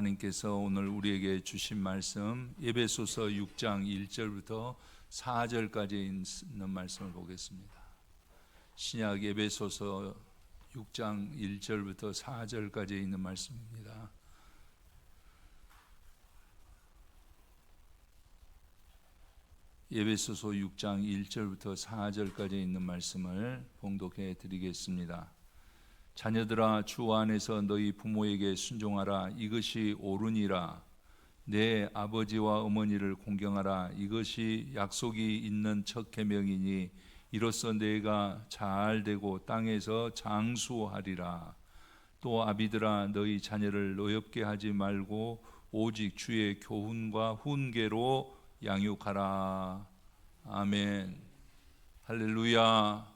하나님께서 오늘 우리에게 주신 말씀 에베소서 6장 1절부터 4절까지 있는 말씀을 보겠습니다. 신약 에베소서 6장 1절부터 4절까지 있는 말씀입니다. 에베소서 6장 1절부터 4절까지 있는 말씀을 봉독해 드리겠습니다. 자녀들아, 주 안에서 너희 부모에게 순종하라. 이것이 옳으니라. 내 아버지와 어머니를 공경하라. 이것이 약속이 있는 첫 계명이니 이로써 내가 잘 되고 땅에서 장수하리라. 또 아비들아, 너희 자녀를 노엽게 하지 말고 오직 주의 교훈과 훈계로 양육하라. 아멘. 할렐루야.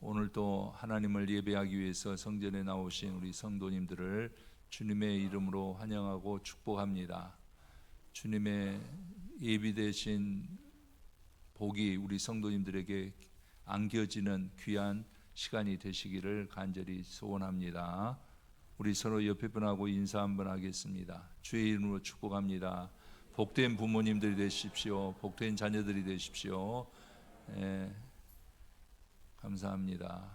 오늘 또 하나님을 예배하기 위해서 성전에 나오신 우리 성도님들을 주님의 이름으로 환영하고 축복합니다. 주님의 예비되신 복이 우리 성도님들에게 안겨지는 귀한 시간이 되시기를 간절히 소원합니다. 우리 서로 옆에 분하고 인사 한번 하겠습니다. 주의 이름으로 축복합니다. 복된 부모님들이 되십시오. 복된 자녀들이 되십시오. 감사합니다.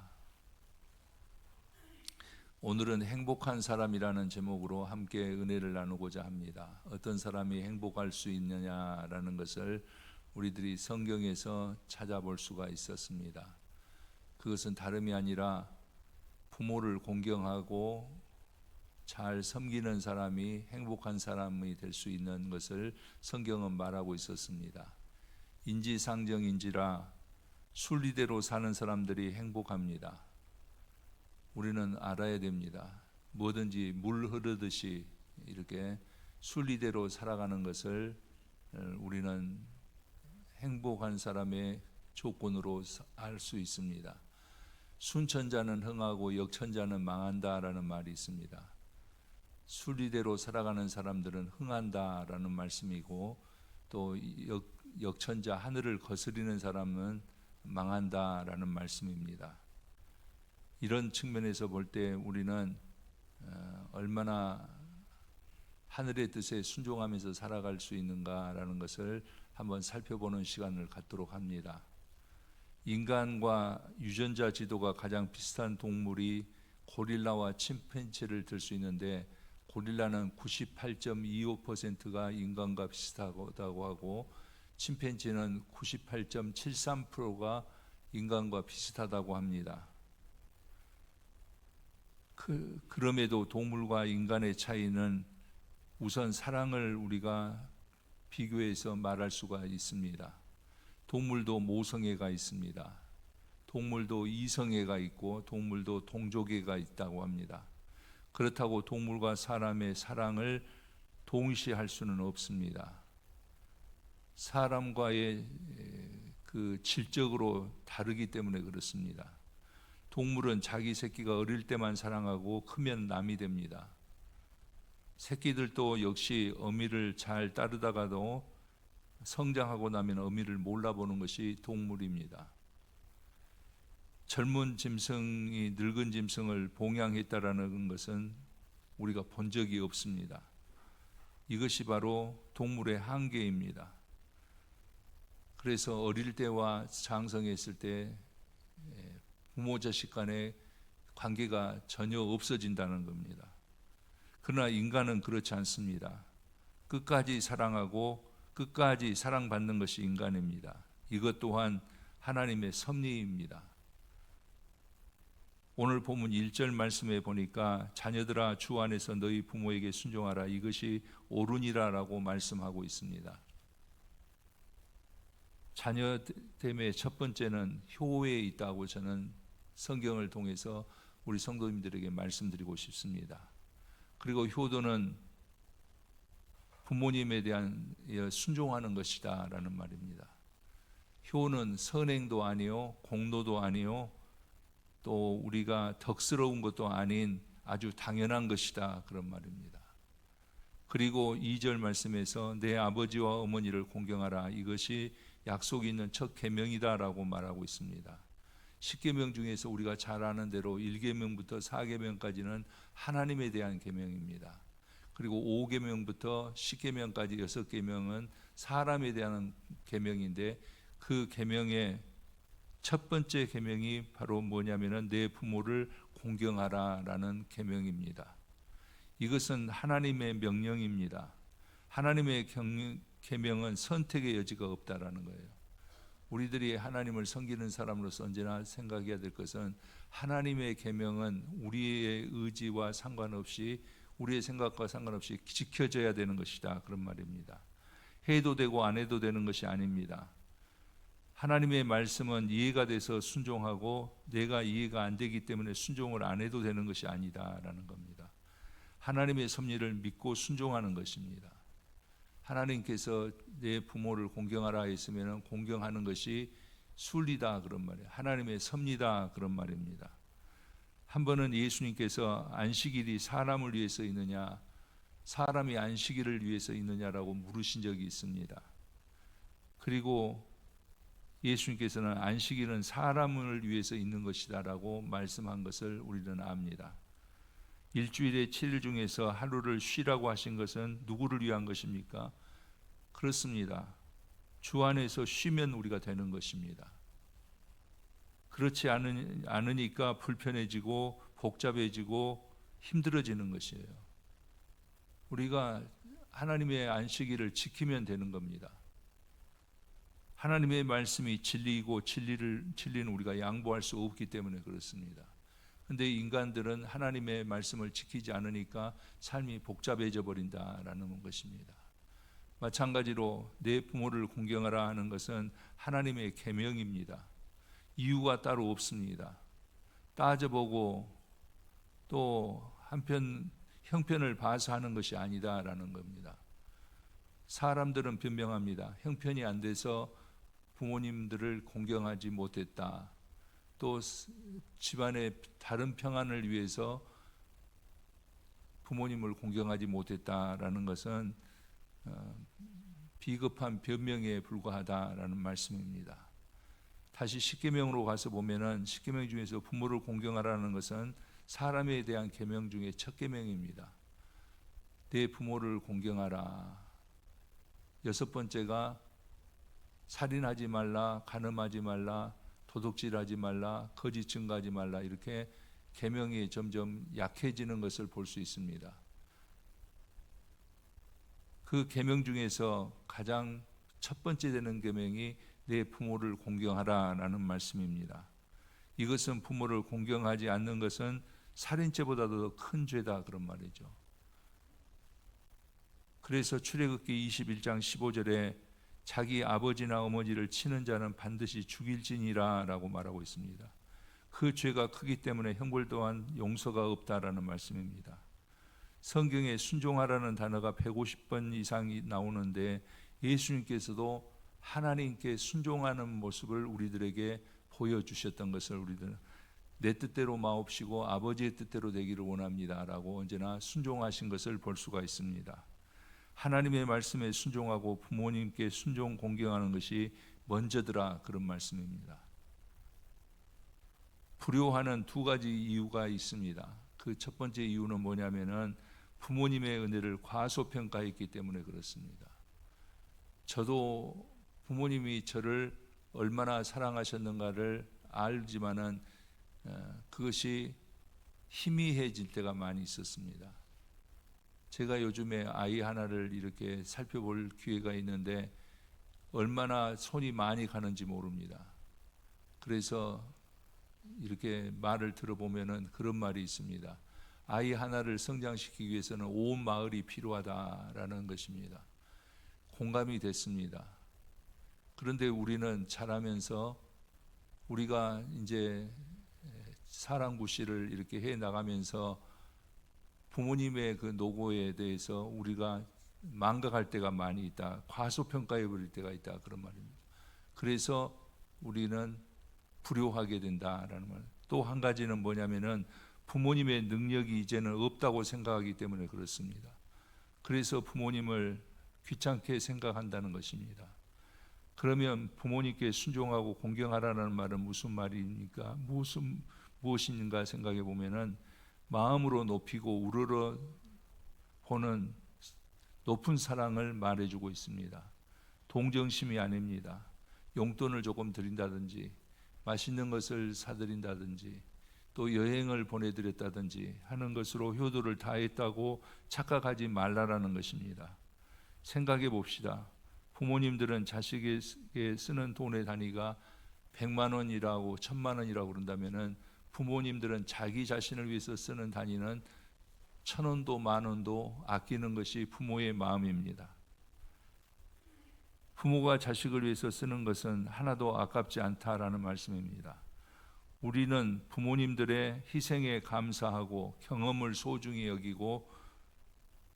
오늘은 행복한 사람이라는 제목으로 함께 은혜를 나누고자 합니다. 어떤 사람이 행복할 수 있느냐라는 것을 우리들이 성경에서 찾아볼 수가 있었습니다. 그것은 다름이 아니라 부모를 공경하고 잘 섬기는 사람이 행복한 사람이 될 수 있는 것을 성경은 말하고 있었습니다. 인지상정인지라 순리대로 사는 사람들이 행복합니다. 우리는 알아야 됩니다. 뭐든지 물 흐르듯이 이렇게 순리대로 살아가는 것을 우리는 행복한 사람의 조건으로 알 수 있습니다. 순천자는 흥하고 역천자는 망한다라는 말이 있습니다. 순리대로 살아가는 사람들은 흥한다라는 말씀이고, 또 역천자, 하늘을 거스리는 사람은 망한다라는 말씀입니다. 이런 측면에서 볼 때 우리는 얼마나 하늘의 뜻에 순종하면서 살아갈 수 있는가라는 것을 한번 살펴보는 시간을 갖도록 합니다. 인간과 유전자 지도가 가장 비슷한 동물이 고릴라와 침팬지를 들 수 있는데, 고릴라는 98.25%가 인간과 비슷하다고 하고 침팬지는 98.73%가 인간과 비슷하다고 합니다. 그럼에도 동물과 인간의 차이는 우선 사랑을 우리가 비교해서 말할 수가 있습니다. 동물도 모성애가 있습니다. 동물도 이성애가 있고 동물도 동족애가 있다고 합니다. 그렇다고 동물과 사람의 사랑을 동시에 할 수는 없습니다. 사람과의 그 질적으로 다르기 때문에 그렇습니다. 동물은 자기 새끼가 어릴 때만 사랑하고 크면 남이 됩니다. 새끼들도 역시 어미를 잘 따르다가도 성장하고 나면 어미를 몰라보는 것이 동물입니다. 젊은 짐승이 늙은 짐승을 봉양했다라는 것은 우리가 본 적이 없습니다. 이것이 바로 동물의 한계입니다. 그래서 어릴 때와 장성했을 때 부모 자식 간의 관계가 전혀 없어진다는 겁니다. 그러나 인간은 그렇지 않습니다. 끝까지 사랑하고 끝까지 사랑받는 것이 인간입니다. 이것 또한 하나님의 섭리입니다. 오늘 본문 1절 말씀에 보니까 자녀들아, 주 안에서 너희 부모에게 순종하라. 이것이 옳으니라라고 말씀하고 있습니다. 자녀됨의 첫 번째는 효에 있다고 저는 성경을 통해서 우리 성도님들에게 말씀드리고 싶습니다. 그리고 효도는 부모님에 대한 순종하는 것이다 라는 말입니다. 효는 선행도 아니요 공로도 아니요 또 우리가 덕스러운 것도 아닌 아주 당연한 것이다, 그런 말입니다. 그리고 2절 말씀에서 내 아버지와 어머니를 공경하라. 이것이 약속이 있는 첫 계명이다 라고 말하고 있습니다. 10계명 중에서 우리가 잘 아는 대로 1계명부터 4계명까지는 하나님에 대한 계명입니다. 그리고 5계명부터 10계명까지 6계명은 사람에 대한 계명인데, 그 계명의 첫 번째 계명이 바로 뭐냐면은 내 부모를 공경하라라는 계명입니다. 이것은 하나님의 명령입니다. 하나님의 계명은 선택의 여지가 없다라는 거예요. 우리들이 하나님을 섬기는 사람으로서 언제나 생각해야 될 것은, 하나님의 계명은 우리의 의지와 상관없이, 우리의 생각과 상관없이 지켜져야 되는 것이다, 그런 말입니다. 해도 되고 안 해도 되는 것이 아닙니다. 하나님의 말씀은 이해가 돼서 순종하고, 내가 이해가 안 되기 때문에 순종을 안 해도 되는 것이 아니다라는 겁니다. 하나님의 섭리를 믿고 순종하는 것입니다. 하나님께서 내 부모를 공경하라 했으면 공경하는 것이 순리다, 그런 말이에요. 하나님의 섭리다, 그런 말입니다. 한 번은 예수님께서 안식일이 사람을 위해서 있느냐, 사람이 안식일을 위해서 있느냐라고 물으신 적이 있습니다. 그리고 예수님께서는 안식일은 사람을 위해서 있는 것이다라고 말씀한 것을 우리는 압니다. 일주일에 7일 중에서 하루를 쉬라고 하신 것은 누구를 위한 것입니까? 그렇습니다. 주 안에서 쉬면 우리가 되는 것입니다. 그렇지 않으니까 불편해지고 복잡해지고 힘들어지는 것이에요. 우리가 하나님의 안식일을 지키면 되는 겁니다. 하나님의 말씀이 진리이고 진리는 우리가 양보할 수 없기 때문에 그렇습니다. 그런데 인간들은 하나님의 말씀을 지키지 않으니까 삶이 복잡해져 버린다라는 것입니다. 마찬가지로 내 부모를 공경하라 하는 것은 하나님의 계명입니다. 이유가 따로 없습니다. 따져보고 또 한편 형편을 봐서 하는 것이 아니다라는 겁니다. 사람들은 변명합니다. 형편이 안 돼서 부모님들을 공경하지 못했다. 또 집안의 다른 평안을 위해서 부모님을 공경하지 못했다라는 것은 비겁한 변명에 불과하다라는 말씀입니다. 다시 십계명으로 가서 보면은 십계명 중에서 부모를 공경하라는 것은 사람에 대한 계명 중에 첫 계명입니다. 내 부모를 공경하라. 여섯 번째가 살인하지 말라, 간음하지 말라, 도둑질하지 말라, 거짓 증거하지 말라, 이렇게 계명이 점점 약해지는 것을 볼 수 있습니다. 그 계명 중에서 가장 첫 번째 되는 계명이 내 부모를 공경하라라는 말씀입니다. 이것은 부모를 공경하지 않는 것은 살인죄보다도 큰 죄다, 그런 말이죠. 그래서 출애굽기 21장 15절에 자기 아버지나 어머니를 치는 자는 반드시 죽일지니라 라고 말하고 있습니다. 그 죄가 크기 때문에 형벌 또한 용서가 없다라는 말씀입니다. 성경에 순종하라는 단어가 150번 이상이 나오는데, 예수님께서도 하나님께 순종하는 모습을 우리들에게 보여주셨던 것을 우리들은 내 뜻대로 마옵시고 아버지의 뜻대로 되기를 원합니다 라고 언제나 순종하신 것을 볼 수가 있습니다. 하나님의 말씀에 순종하고 부모님께 순종 공경하는 것이 먼저더라, 그런 말씀입니다. 불효하는 두 가지 이유가 있습니다. 그 첫 번째 이유는 뭐냐면은 부모님의 은혜를 과소평가했기 때문에 그렇습니다. 저도 부모님이 저를 얼마나 사랑하셨는가를 알지만은 그것이 희미해질 때가 많이 있었습니다. 제가 요즘에 아이 하나를 이렇게 살펴볼 기회가 있는데 얼마나 손이 많이 가는지 모릅니다. 그래서 이렇게 말을 들어보면은 그런 말이 있습니다. 아이 하나를 성장시키기 위해서는 온 마을이 필요하다라는 것입니다. 공감이 됐습니다. 그런데 우리는 자라면서 우리가 이제 사랑구실을 이렇게 해 나가면서 부모님의 그 노고에 대해서 우리가 망각할 때가 많이 있다. 과소평가해 버릴 때가 있다, 그런 말입니다. 그래서 우리는 불효하게 된다라는 말. 또 한 가지는 뭐냐면은 부모님의 능력이 이제는 없다고 생각하기 때문에 그렇습니다. 그래서 부모님을 귀찮게 생각한다는 것입니다. 그러면 부모님께 순종하고 공경하라는 말은 무슨 말입니까? 무엇인가 생각해 보면은 마음으로 높이고 우러러 보는 높은 사랑을 말해주고 있습니다. 동정심이 아닙니다. 용돈을 조금 드린다든지 맛있는 것을 사드린다든지 또 여행을 보내드렸다든지 하는 것으로 효도를 다했다고 착각하지 말라라는 것입니다. 생각해 봅시다. 부모님들은 자식에게 쓰는 돈의 단위가 100만 원이라고 1000만 원이라고 그런다면은 부모님들은 자기 자신을 위해서 쓰는 단위는 1000원도 10,000원도 아끼는 것이 부모의 마음입니다. 부모가 자식을 위해서 쓰는 것은 하나도 아깝지 않다라는 말씀입니다. 우리는 부모님들의 희생에 감사하고 경험을 소중히 여기고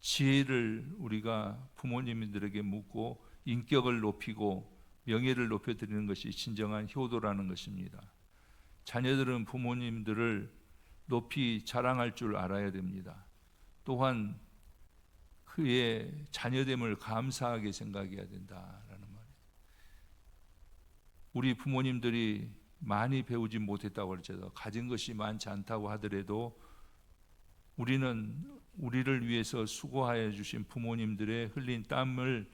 지혜를 우리가 부모님들에게 묻고 인격을 높이고 명예를 높여드리는 것이 진정한 효도라는 것입니다. 자녀들은 부모님들을 높이 자랑할 줄 알아야 됩니다. 또한 그의 자녀됨을 감사하게 생각해야 된다라는 말이에요. 우리 부모님들이 많이 배우지 못했다고 할지라도 가진 것이 많지 않다고 하더라도 우리는 우리를 위해서 수고하여 주신 부모님들의 흘린 땀을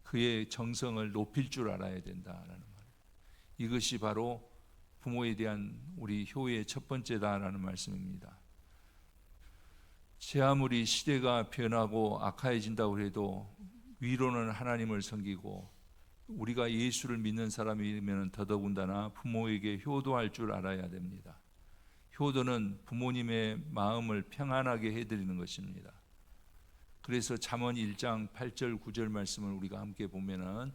그의 정성을 높일 줄 알아야 된다라는 말이에요. 이것이 바로 부모에 대한 우리 효의 첫 번째다라는 말씀입니다. 제 아무리 시대가 변하고 악화해진다고 해도 위로는 하나님을 섬기고 우리가 예수를 믿는 사람이면 더더군다나 부모에게 효도할 줄 알아야 됩니다. 효도는 부모님의 마음을 평안하게 해드리는 것입니다. 그래서 잠언 1장 8절 9절 말씀을 우리가 함께 보면은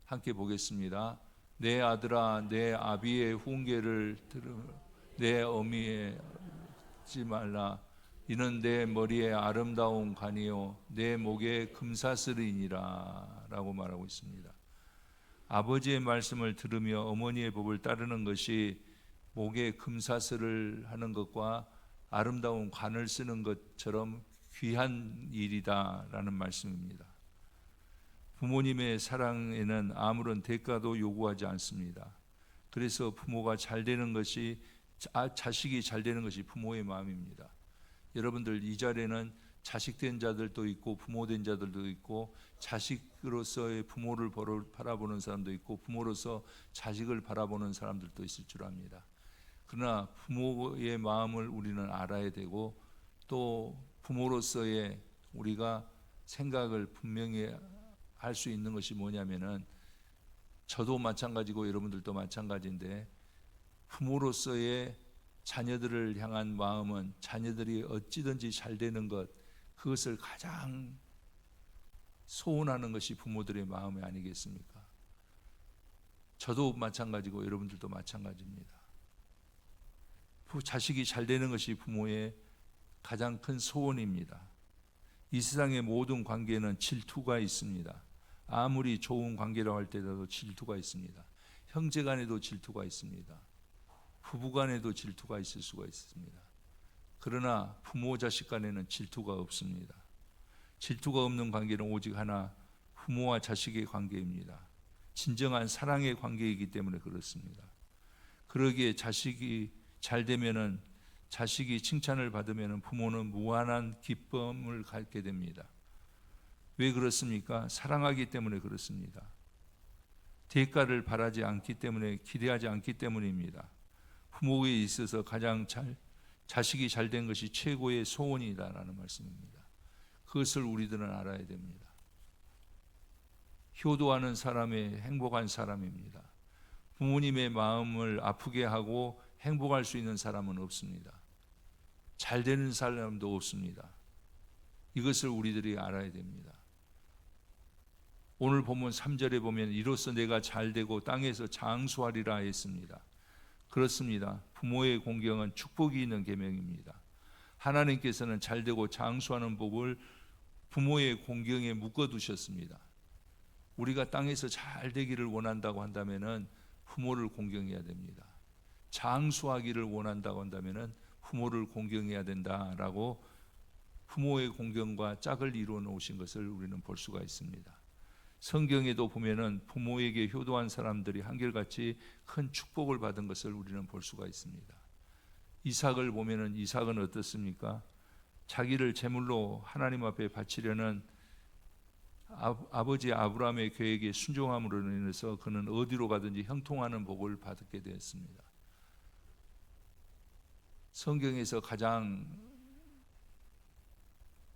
함께 보겠습니다. 내 아들아 내 아비의 훈계를 들으 내 어미의 듣지 말라. 이는 내 머리에 아름다운 관이요 내 목에 금사슬이니라 라고 말하고 있습니다. 아버지의 말씀을 들으며 어머니의 법을 따르는 것이 목에 금사슬을 하는 것과 아름다운 관을 쓰는 것처럼 귀한 일이다 라는 말씀입니다. 부모님의 사랑에는 아무런 대가도 요구하지 않습니다. 그래서 부모가 잘 되는 것이 자식이 잘 되는 것이 부모의 마음입니다. 여러분들 이 자리에는 자식된 자들도 있고 부모된 자들도 있고 자식으로서의 부모를 바라보는 사람도 있고 부모로서 자식을 바라보는 사람들도 있을 줄 압니다. 그러나 부모의 마음을 우리는 알아야 되고 또 부모로서의 우리가 생각을 분명히 할 수 있는 것이 뭐냐면은 저도 마찬가지고 여러분들도 마찬가지인데 부모로서의 자녀들을 향한 마음은 자녀들이 어찌든지 잘 되는 것 그것을 가장 소원하는 것이 부모들의 마음이 아니겠습니까? 저도 마찬가지고 여러분들도 마찬가지입니다. 자식이 잘 되는 것이 부모의 가장 큰 소원입니다. 이 세상의 모든 관계는 질투가 있습니다. 아무리 좋은 관계라고 할때라도 질투가 있습니다. 형제 간에도 질투가 있습니다. 부부 간에도 질투가 있을 수가 있습니다. 그러나 부모 자식 간에는 질투가 없습니다. 질투가 없는 관계는 오직 하나 부모와 자식의 관계입니다. 진정한 사랑의 관계이기 때문에 그렇습니다. 그러기에 자식이 잘 되면은 자식이 칭찬을 받으면 부모는 무한한 기쁨을 갖게 됩니다. 왜 그렇습니까? 사랑하기 때문에 그렇습니다. 대가를 바라지 않기 때문에 기대하지 않기 때문입니다. 부모에 있어서 가장 자식이 잘 된 것이 최고의 소원이다라는 말씀입니다. 그것을 우리들은 알아야 됩니다. 효도하는 사람의 행복한 사람입니다. 부모님의 마음을 아프게 하고 행복할 수 있는 사람은 없습니다. 잘 되는 사람도 없습니다. 이것을 우리들이 알아야 됩니다. 오늘 본문 3절에 보면 이로써 내가 잘 되고 땅에서 장수하리라 했습니다. 그렇습니다. 부모의 공경은 축복이 있는 계명입니다. 하나님께서는 잘 되고 장수하는 복을 부모의 공경에 묶어두셨습니다. 우리가 땅에서 잘 되기를 원한다고 한다면 부모를 공경해야 됩니다. 장수하기를 원한다고 한다면 부모를 공경해야 된다라고 부모의 공경과 짝을 이루어 놓으신 것을 우리는 볼 수가 있습니다. 성경에도 보면은 부모에게 효도한 사람들이 한결같이 큰 축복을 받은 것을 우리는 볼 수가 있습니다. 이삭을 보면은 이삭은 어떻습니까? 자기를 제물로 하나님 앞에 바치려는 아버지 아브라함의 계획에 순종함으로 인해서 그는 어디로 가든지 형통하는 복을 받게 되었습니다. 성경에서 가장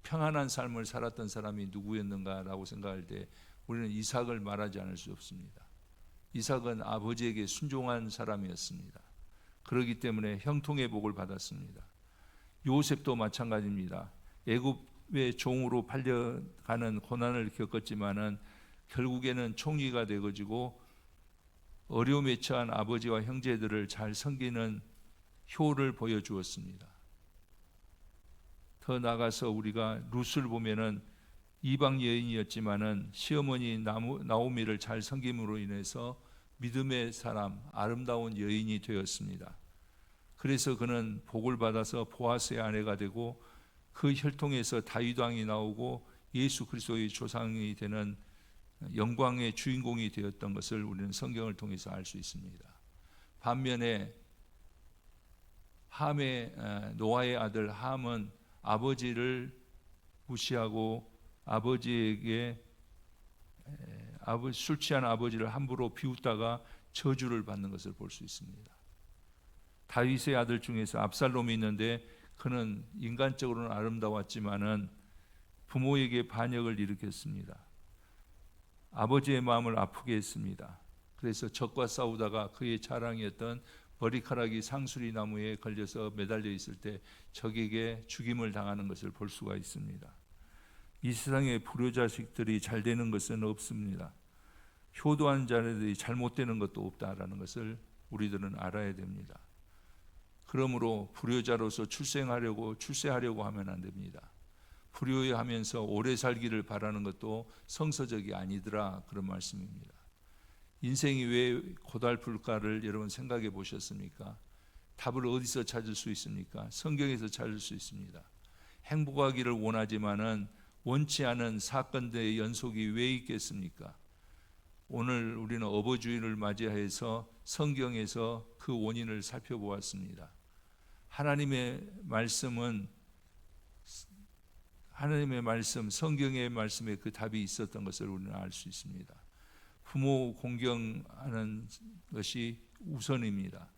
평안한 삶을 살았던 사람이 누구였는가라고 생각할 때 우리는 이삭을 말하지 않을 수 없습니다. 이삭은 아버지에게 순종한 사람이었습니다. 그렇기 때문에 형통의 복을 받았습니다. 요셉도 마찬가지입니다. 애굽의 종으로 팔려가는 고난을 겪었지만은 결국에는 총리가 되어지고 어려움에 처한 아버지와 형제들을 잘 섬기는 효를 보여주었습니다. 더 나아가서 우리가 룻을 보면은 이방 여인이었지만은 시어머니 나오미를 잘 섬김으로 인해서 믿음의 사람, 아름다운 여인이 되었습니다. 그래서 그는 복을 받아서 보아스의 아내가 되고 그 혈통에서 다윗 왕이 나오고 예수 그리스도의 조상이 되는 영광의 주인공이 되었던 것을 우리는 성경을 통해서 알 수 있습니다. 반면에 노아의 아들 함은 아버지를 무시하고 아버지에게 술 취한 아버지를 함부로 비웃다가 저주를 받는 것을 볼 수 있습니다. 다윗의 아들 중에서 압살롬이 있는데 그는 인간적으로는 아름다웠지만은 부모에게 반역을 일으켰습니다. 아버지의 마음을 아프게 했습니다. 그래서 적과 싸우다가 그의 자랑이었던 머리카락이 상수리 나무에 걸려서 매달려 있을 때 적에게 죽임을 당하는 것을 볼 수가 있습니다. 이 세상의 불효자식들이 잘 되는 것은 없습니다. 효도한 자들이 잘못되는 것도 없다라는 것을 우리들은 알아야 됩니다. 그러므로 불효자로서 출세하려고 하면 안 됩니다. 불효하면서 오래 살기를 바라는 것도 성서적이 아니더라, 그런 말씀입니다. 인생이 왜 고달플까를 여러분 생각해 보셨습니까? 답을 어디서 찾을 수 있습니까? 성경에서 찾을 수 있습니다. 행복하기를 원하지만은 원치 않은 사건들의 연속이 왜 있겠습니까? 오늘 우리는 어버주일을 맞이해서 성경에서 그 원인을 살펴보았습니다. 하나님의 말씀, 성경의 말씀에 그 답이 있었던 것을 우리는 알 수 있습니다. 부모 공경하는 것이 우선입니다.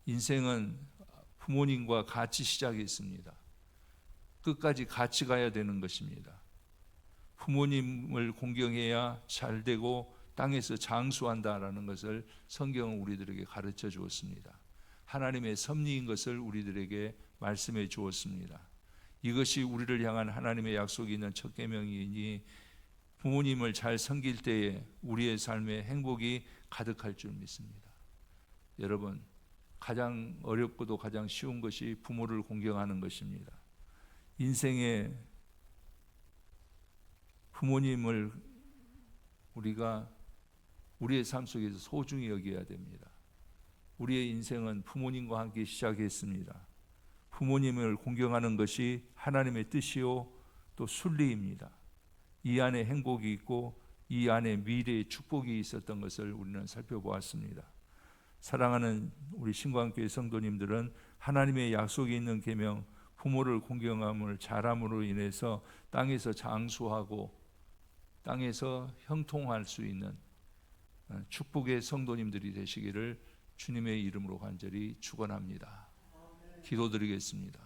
인생은 부모님과 같이 시작했습니다. 끝까지 같이 가야 되는 것입니다. 부모님을 공경해야 잘 되고 땅에서 장수한다라는 것을 성경은 우리들에게 가르쳐 주었습니다. 하나님의 섭리인 것을 우리들에게 말씀해 주었습니다. 이것이 우리를 향한 하나님의 약속이 있는 첫 계명이니 부모님을 잘 섬길 때에 우리의 삶에 행복이 가득할 줄 믿습니다. 여러분, 가장 어렵고도 가장 쉬운 것이 부모를 공경하는 것입니다. 인생의 부모님을 우리가 우리의 삶 속에서 소중히 여겨야 됩니다. 우리의 인생은 부모님과 함께 시작했습니다. 부모님을 공경하는 것이 하나님의 뜻이요 또 순리입니다. 이 안에 행복이 있고 이 안에 미래의 축복이 있었던 것을 우리는 살펴보았습니다. 사랑하는 우리 신광교회 성도님들은 하나님의 약속이 있는 계명, 부모를 공경함을 잘함으로 인해서 땅에서 장수하고 땅에서 형통할 수 있는 축복의 성도님들이 되시기를 주님의 이름으로 간절히 축원합니다. 기도드리겠습니다.